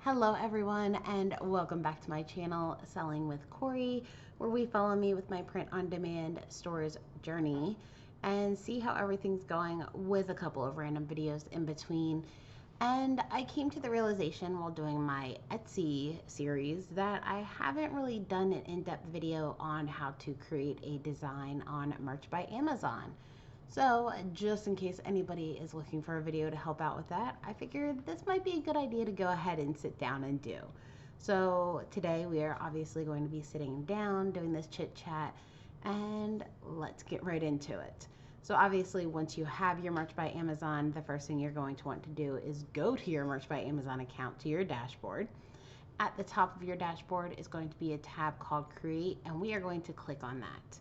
Hello everyone and welcome back to my channel Selling with Corey, where we follow me with my print on demand stores journey and see how everything's going with a couple of random videos in between. And I came to the realization while doing my Etsy series that I haven't really done an in-depth video on how to create a design on Merch by Amazon. So just in case anybody is looking for a video to help out with that, I figured this might be a good idea to go ahead and sit down and do. So today we are obviously going to be sitting down, doing this chit chat, and let's get right into it. So obviously once you have your Merch by Amazon, the first thing you're going to want to do is go to your Merch by Amazon account, to your dashboard. At the top of your dashboard is going to be a tab called Create, and we are going to click on that.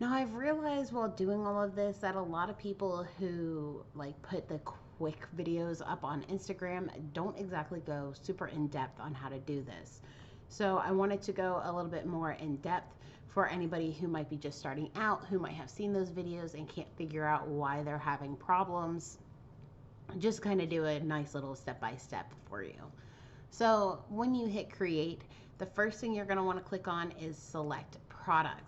Now, I've realized while doing all of this that a lot of people who put the quick videos up on Instagram don't exactly go super in depth on how to do this. So I wanted to go a little bit more in depth for anybody who might be just starting out, who might have seen those videos and can't figure out why they're having problems. Just kind of do a nice little step-by-step for you. So when you hit create, the first thing you're going to want to click on is select products.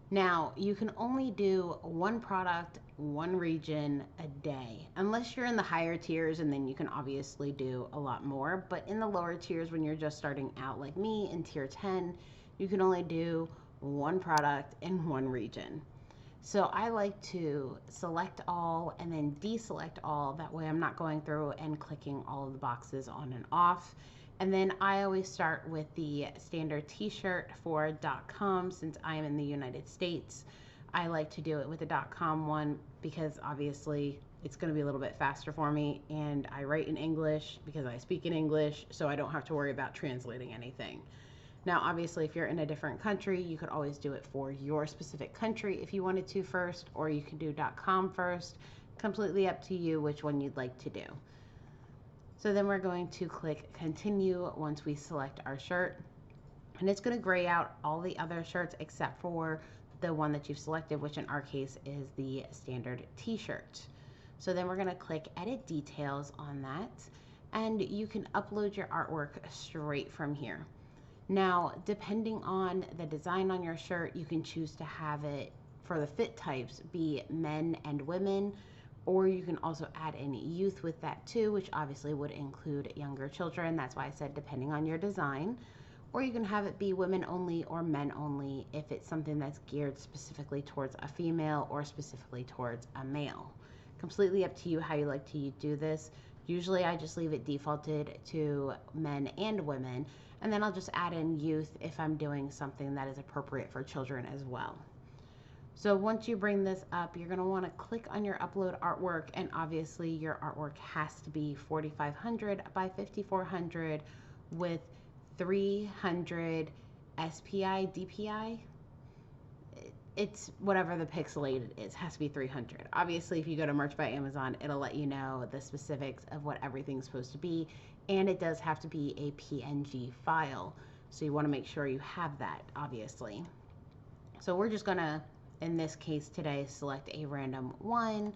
Now, you can only do one product, one region a day, unless you're in the higher tiers, and then you can obviously do a lot more. But in the lower tiers, when you're just starting out like me in tier 10, you can only do one product in one region. So I like to select all and then deselect all. That way I'm not going through and clicking all of the boxes on and off. And then I always start with the standard t-shirt for .com. Since I am in the United States, I like to do it with the .com one because obviously it's going to be a little bit faster for me, and I write in English because I speak in English, so I don't have to worry about translating anything. Now, obviously, if you're in a different country, you could always do it for your specific country if you wanted to first, or you can do .com first. Completely up to you which one you'd like to do. So then we're going to click continue once we select our shirt, and it's going to gray out all the other shirts except for the one that you've selected, which in our case is the standard t-shirt. So then we're going to click edit details on that, and you can upload your artwork straight from here. Now, depending on the design on your shirt, you can choose to have it for the fit types be men and women, or you can also add in youth with that too, which obviously would include younger children. That's why I said depending on your design. Or you can have it be women only or men only if it's something that's geared specifically towards a female or specifically towards a male. Completely up to you how you like to do this. Usually I just leave it defaulted to men and women, and then I'll just add in youth if I'm doing something that is appropriate for children as well. So once you bring this up, you're going to want to click on your upload artwork, and obviously your artwork has to be 4,500 by 5,400 with 300 SPI, DPI. It's whatever the pixelated is, has to be 300. Obviously, if you go to Merch by Amazon, it'll let you know the specifics of what everything's supposed to be, and it does have to be a PNG file. So you want to make sure you have that, obviously. So we're just going to, in this case today, select a random one,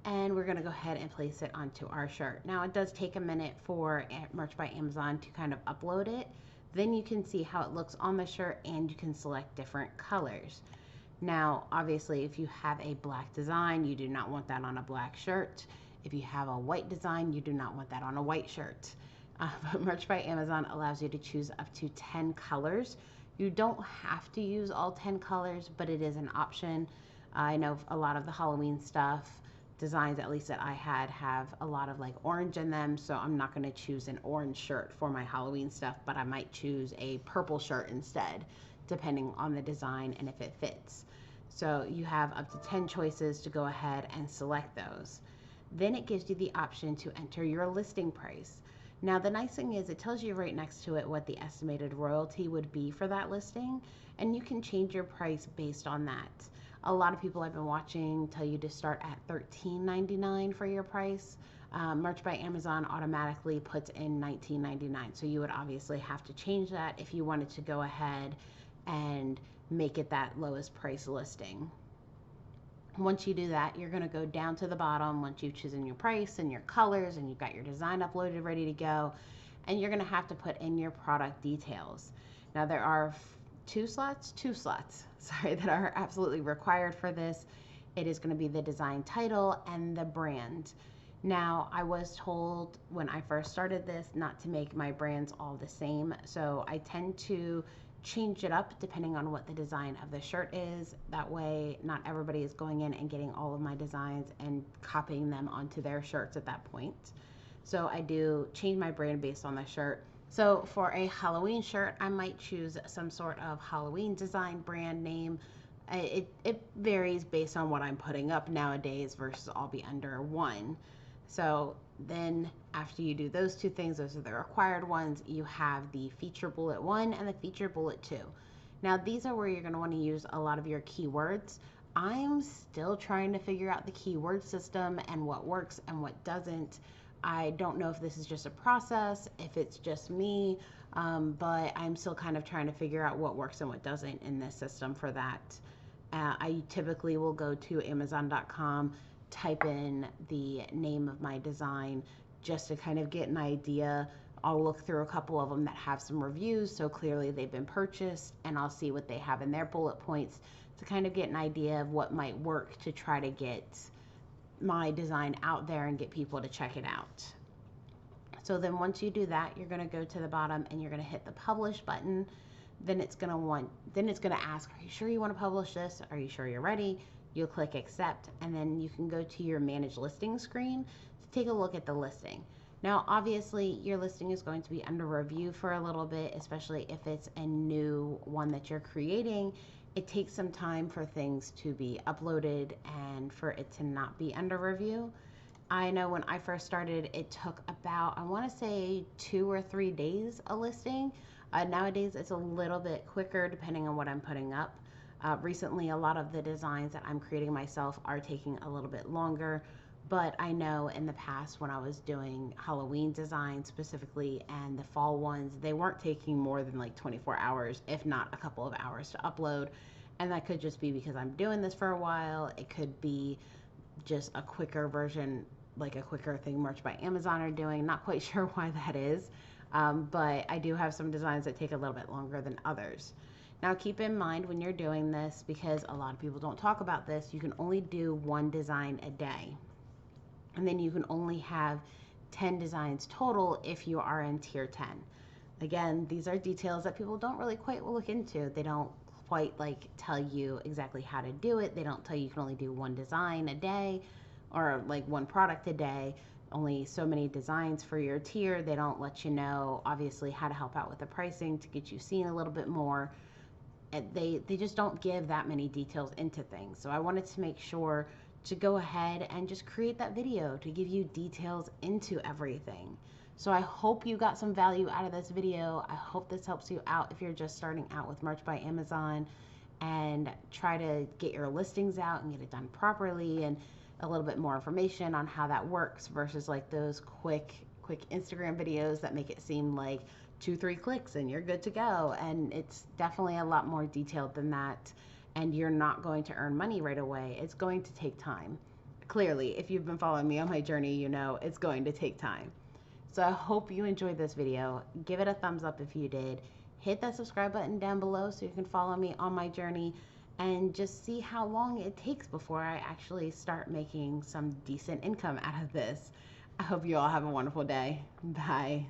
and we're going to go ahead and place it onto our shirt. Now, it does take a minute for Merch by Amazon to kind of upload it. Then you can see how it looks on the shirt, and you can select different colors. Now, obviously, if you have a black design, you do not want that on a black shirt. If you have a white design, you do not want that on a white shirt. But Merch by Amazon allows you to choose up to 10 colors. You don't have to use all 10 colors, but it is an option. I know a lot of the Halloween stuff, designs at least that I had, have a lot of orange in them, so I'm not going to choose an orange shirt for my Halloween stuff, but I might choose a purple shirt instead, depending on the design and if it fits. So you have up to 10 choices to go ahead and select those. Then it gives you the option to enter your listing price. Now, the nice thing is it tells you right next to it what the estimated royalty would be for that listing, and you can change your price based on that. A lot of people I've been watching tell you to start at $13.99 for your price. Merch by Amazon automatically puts in $19.99, so you would obviously have to change that if you wanted to go ahead and make it that lowest price listing. Once you do that, you're going to go down to the bottom once you've chosen your price and your colors and you've got your design uploaded ready to go. and you're going to have to put in your product details. Now there are two slots, sorry, that are absolutely required for this. It is going to be the design title and the brand. Now, I was told when I first started this not to make my brands all the same, so I tend to change it up depending on what the design of the shirt is. That way, not everybody is going in and getting all of my designs and copying them onto their shirts at that point. So I do change my brand based on the shirt. So for a Halloween shirt, I might choose some sort of Halloween design brand name. It varies based on what I'm putting up nowadays versus all be under one. So then after you do those two things, those are the required ones, you have the feature bullet 1 and the feature bullet 2. Now these are where you're going to want to use a lot of your keywords. I'm still trying to figure out the keyword system and what works and what doesn't. I don't know if this is just a process, if it's just me, but I'm still kind of trying to figure out what works and what doesn't in this system for that. I typically will go to Amazon.com, type in the name of my design just to kind of get an idea. I'll look through a couple of them that have some reviews, so clearly they've been purchased, and I'll see what they have in their bullet points to kind of get an idea of what might work to try to get my design out there and get people to check it out. So then once you do that, you're going to go to the bottom and you're going to hit the publish button. Then it's going to ask, are you sure you want to publish this? Are you sure you're ready? You'll click accept, and then you can go to your manage listing screen to take a look at the listing. Now obviously your listing is going to be under review for a little bit, especially if it's a new one that you're creating. It takes some time for things to be uploaded and for it to not be under review. I know when I first started, it took about, I want to say 2 or 3 days a listing. Nowadays it's a little bit quicker depending on what I'm putting up. Recently, a lot of the designs that I'm creating myself are taking a little bit longer, but I know in the past when I was doing Halloween designs specifically and the fall ones, they weren't taking more than like 24 hours, if not a couple of hours to upload. And that could just be because I'm doing this for a while. It could be just a quicker version, like a quicker thing Merch by Amazon are doing. Not quite sure why that is, but I do have some designs that take a little bit longer than others. Now keep in mind when you're doing this, because a lot of people don't talk about this, you can only do 1 design a day. And then you can only have 10 designs total if you are in tier 10. Again, these are details that people don't really quite look into. They don't quite like tell you exactly how to do it. They don't tell you can only do 1 design a day or like 1 product a day. Only so many designs for your tier. They don't let you know obviously how to help out with the pricing to get you seen a little bit more. They just don't give that many details into things. So I wanted to make sure to go ahead and just create that video to give you details into everything. So I hope you got some value out of this video. I hope this helps you out if you're just starting out with Merch by Amazon and try to get your listings out and get it done properly, and a little bit more information on how that works versus like those quick Instagram videos that make it seem like 2-3 clicks and you're good to go. And it's definitely a lot more detailed than that, and you're not going to earn money right away. It's going to take time. Clearly, if you've been following me on my journey, you know it's going to take time. So I hope you enjoyed this video. Give it a thumbs up if you did. Hit that subscribe button down below so you can follow me on my journey and just see how long it takes before I actually start making some decent income out of this. I hope you all have a wonderful day. Bye.